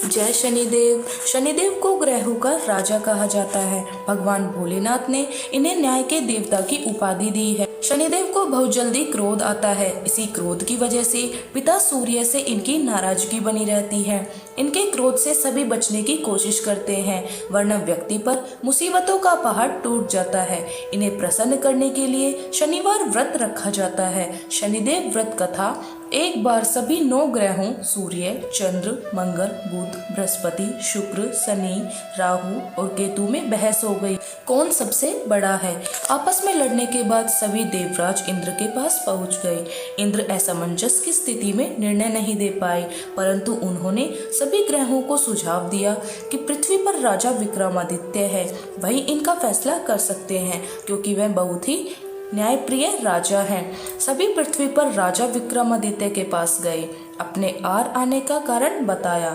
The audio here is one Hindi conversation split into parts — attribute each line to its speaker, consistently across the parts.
Speaker 1: जय शनिदेव। शनिदेव को ग्रहों का राजा कहा जाता है। भगवान भोलेनाथ ने इन्हें न्याय के देवता की उपाधि दी है। शनिदेव को बहुत जल्दी क्रोध आता है। इसी क्रोध की वजह से पिता सूर्य से इनकी नाराजगी बनी रहती है। इनके क्रोध से सभी बचने की कोशिश करते हैं, वरना व्यक्ति पर मुसीबतों का पहाड़ टूट जाता है। इन्हें प्रसन्न करने के लिए शनिवार व्रत रखा जाता है। शनिदेव व्रत कथा। एक बार सभी 9 ग्रहों सूर्य, चंद्र, मंगल, बुध, बृहस्पति, शुक्र, शनि, राहु और केतु में बहस हो गई, कौन सबसे बड़ा है। आपस में लड़ने के बाद सभी देवराज इंद्र के पास पहुंच गए। इंद्र असमंजस की स्थिति में निर्णय नहीं दे पाए, परंतु उन्होंने सभी ग्रहों को सुझाव दिया कि पृथ्वी पर राजा विक्रमादित्य है, वही इनका फैसला कर सकते हैं, क्योंकि वह बहुत ही न्यायप्रिय राजा हैं। सभी पृथ्वी पर राजा विक्रमादित्य के पास गए, अपने आने का कारण बताया।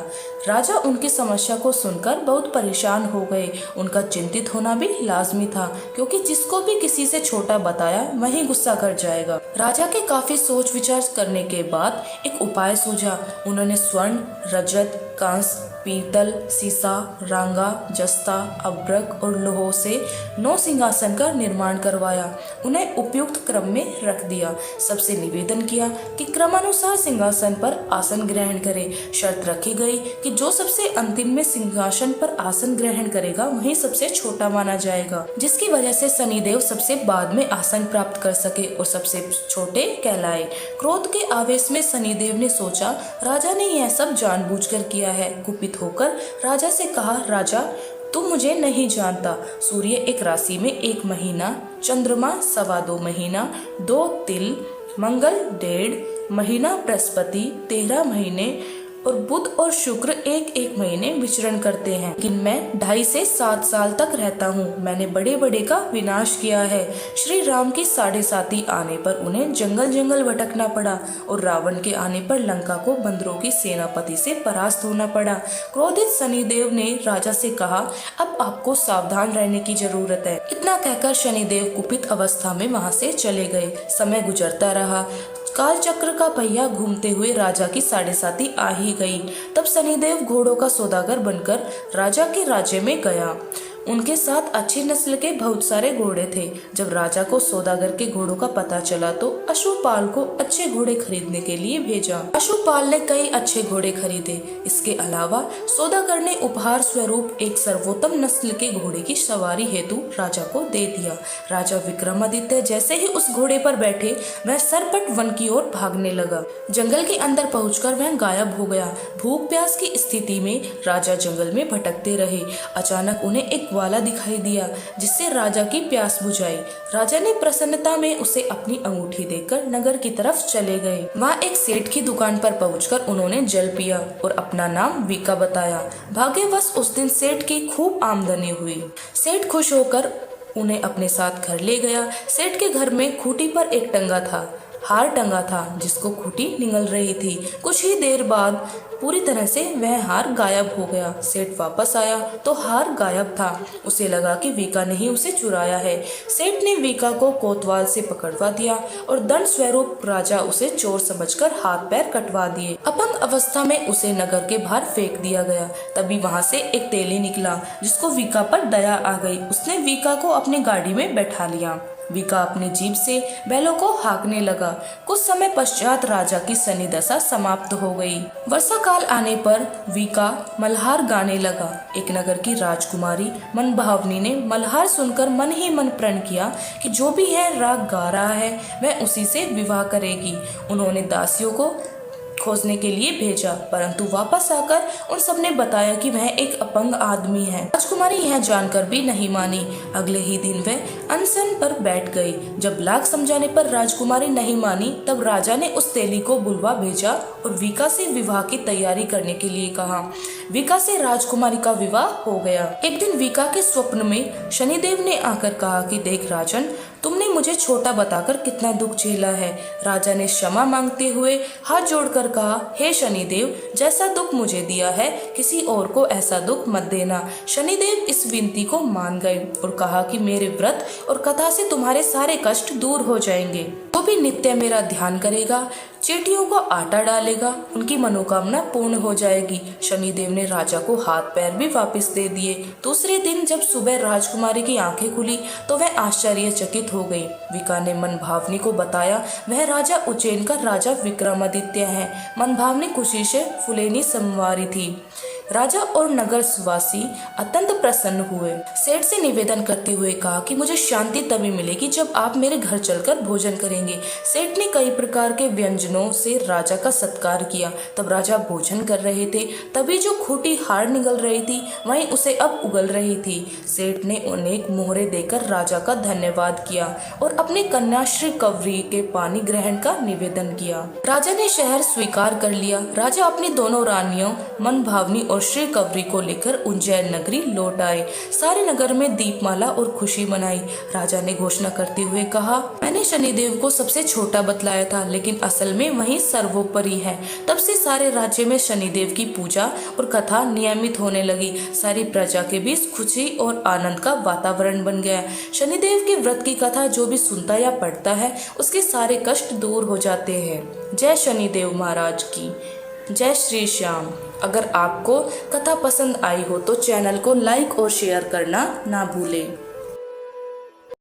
Speaker 1: राजा उनकी समस्या को सुनकर बहुत परेशान हो गए। उनका चिंतित होना भी लाजमी था, क्योंकि जिसको भी किसी से छोटा बताया वही गुस्सा कर जाएगा। राजा के काफी सोच विचार करने के बाद एक उपाय सूझा। उन्होंने स्वर्ण, रजत, कांस्य, पीतल, सीसा, रांगा, जस्ता, अभ्रक और लोहों से 9 सिंहासन का निर्माण करवाया। उन्हें उपयुक्त क्रम में रख दिया। सबसे निवेदन किया कि क्रमानुसार सिंहासन पर आसन ग्रहण करे। शर्त रखी गई कि जो सबसे अंतिम में सिंहासन पर आसन ग्रहण करेगा वही सबसे छोटा माना जाएगा, जिसकी वजह से शनिदेव सबसे बाद में आसन प्राप्त कर सके और सबसे छोटे कहलाए। क्रोध के आवेश में शनिदेव ने सोचा, राजा ने यह सब जानबूझकर किया है। कुपित होकर राजा से कहा, राजा तू मुझे नहीं जानता। सूर्य एक राशि में 1 महीना, चंद्रमा 2.25 महीना, 2 तिल, मंगल 1.5 महीना, बृहस्पति 13 महीने और बुध और शुक्र 1-1 महीने विचरण करते हैं। लेकिन मैं 2.5 से 7 साल तक रहता हूँ। मैंने बड़े बड़े का विनाश किया है। श्री राम की 7.5 आने पर उन्हें जंगल जंगल भटकना पड़ा और रावण के आने पर लंका को बंदरों की सेनापति से परास्त होना पड़ा। क्रोधित शनिदेव ने राजा से कहा, अब आपको सावधान रहने की जरूरत है। इतना कहकर शनिदेव कुपित अवस्था में वहाँ से चले गए। समय गुजरता रहा। काल चक्र का पहिया घूमते हुए राजा की 7.5 आ ही गई। तब शनिदेव घोड़ों का सौदागर बनकर राजा के राज्य में गया। उनके साथ अच्छी नस्ल के बहुत सारे घोड़े थे। जब राजा को सौदागर के घोड़ों का पता चला तो अश्वपाल को अच्छे घोड़े खरीदने के लिए भेजा। अश्वपाल ने कई अच्छे घोड़े खरीदे। इसके अलावा सौदागर ने उपहार स्वरूप एक सर्वोत्तम नस्ल के घोड़े की सवारी हेतु राजा को दे दिया। राजा विक्रमादित्य जैसे ही उस घोड़े पर बैठे, वह सरपट वन की ओर भागने लगा। जंगल के अंदर पहुंचकर वह गायब हो गया। भूख प्यास की स्थिति में राजा जंगल में भटकते रहे। अचानक उन्हें एक ग्वाला दिखाई दिया, जिससे राजा की प्यास बुझाई। राजा ने प्रसन्नता में उसे अपनी अंगूठी देकर नगर की तरफ चले गए। वहाँ एक सेठ की दुकान पर पहुंचकर उन्होंने जल पिया और अपना नाम वीका बताया। भाग्यवश उस दिन सेठ की खूब आमदनी हुई। सेठ खुश होकर उन्हें अपने साथ घर ले गया। सेठ के घर में खूंटी पर एक टंगा था, हार टंगा था, जिसको खूंटी निगल रही थी। कुछ ही देर बाद पूरी तरह से वह हार गायब हो गया। सेठ वापस आया तो हार गायब था। उसे लगा कि वीका ने ही उसे चुराया है। सेठ ने वीका को कोतवाल से पकड़वा दिया और दंड स्वरूप राजा उसे चोर समझकर हाथ पैर कटवा दिए। अपंग अवस्था में उसे नगर के बाहर फेंक दिया गया। तभी वहां से एक तेली निकला, जिसको वीका पर दया आ गई। उसने वीका को अपनी गाड़ी में बैठा लिया। वीका अपनी जीभ से बैलों को हाँकने लगा। कुछ समय पश्चात राजा की शनि दशा समाप्त हो गई। वर्षा काल आने पर वीका मल्हार गाने लगा। एक नगर की राजकुमारी मनभावनी ने मल्हार सुनकर मन ही मन प्रण किया कि जो भी है राग गा रहा है वह उसी से विवाह करेगी। उन्होंने दासियों को खोजने के लिए भेजा, परंतु वापस आकर उन सब ने बताया कि वह एक अपंग आदमी है। राजकुमारी यह जानकर भी नहीं मानी। अगले ही दिन वह अनशन पर बैठ गई। जब लाख समझाने पर राजकुमारी नहीं मानी, तब राजा ने उस तेली को बुलवा भेजा और वीका से विवाह की तैयारी करने के लिए कहा। वीका से राजकुमारी का विवाह हो गया। एक दिन वीका के स्वप्न में शनिदेव ने आकर कहा कि देख राजन, तुमने मुझे छोटा बताकर कितना दुख झेला है। राजा ने क्षमा मांगते हुए हाथ जोड़कर कहा, हे शनिदेव, जैसा दुख मुझे दिया है किसी और को ऐसा दुख मत देना। शनिदेव इस विनती को मान गए और कहा कि मेरे व्रत और कथा से तुम्हारे सारे कष्ट दूर हो जाएंगे। तो भी नित्य मेरा ध्यान करेगा, चींटियों को आटा डालेगा, उनकी मनोकामना पूर्ण हो जाएगी। शनिदेव ने राजा को हाथ पैर भी वापस दे दिए। दूसरे दिन जब सुबह राजकुमारी की आंखें खुली तो वह आश्चर्यचकित हो गई। विका ने मनभावनी को बताया वह राजा उज्जैन का राजा विक्रमादित्य है। मनभावनी खुशी से फुलेनी संवारी थी। राजा और नगरवासी अत्यंत प्रसन्न हुए। सेठ से निवेदन करते हुए कहा कि मुझे शांति तभी मिलेगी जब आप मेरे घर चलकर भोजन करेंगे। सेठ ने कई प्रकार के व्यंजनों से राजा का सत्कार किया। तब राजा भोजन कर रहे थे, तभी जो खूंटी हार निगल रही थी वहीं उसे अब उगल रही थी। सेठ ने अनेक मोहरे देकर राजा का धन्यवाद किया और अपनी कन्या श्री कवरी के पानी ग्रहण का निवेदन किया। राजा ने शहर स्वीकार कर लिया। राजा अपनी दोनों रानियों मनभावनी और श्री कवरी को लेकर उज्जैन नगरी लौट आए। सारे नगर में दीपमाला और खुशी मनाई। राजा ने घोषणा करते हुए कहा, मैंने शनिदेव को सबसे छोटा बतलाया था, लेकिन असल में वही सर्वोपरि है। तब से सारे राज्य में शनिदेव की पूजा और कथा नियमित होने लगी। सारी प्रजा के बीच खुशी और आनंद का वातावरण बन गया। शनिदेव के व्रत की कथा जो भी सुनता या पढ़ता है उसके सारे कष्ट दूर हो जाते हैं। जय शनिदेव महाराज की जय। श्री श्याम। अगर आपको कथा पसंद आई हो तो चैनल को लाइक और शेयर करना ना भूलें।